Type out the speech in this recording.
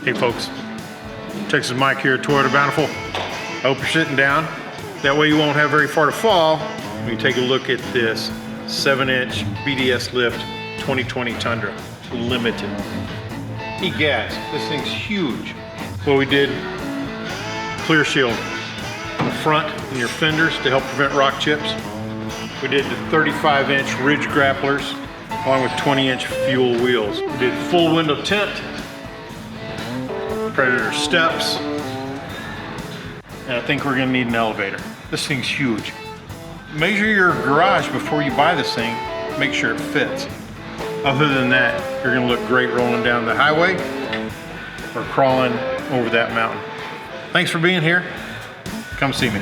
Hey folks, Texas Mike here at Toyota Bountiful. I hope you're sitting down. That way you won't have very far to fall when you take a look at this 7-inch BDS lift 2020 Tundra Limited. Egas, this thing's huge. What we did, clear shield in the front and your fenders to help prevent rock chips. We did the 35-inch ridge grapplers along with 20-inch fuel wheels. We did full window tint, Predator steps, and I think we're gonna need an elevator. This thing's huge. Measure your garage before you buy this thing, make sure it fits. Other than that, you're gonna look great rolling down the highway or crawling over that mountain. Thanks for being here. Come see me.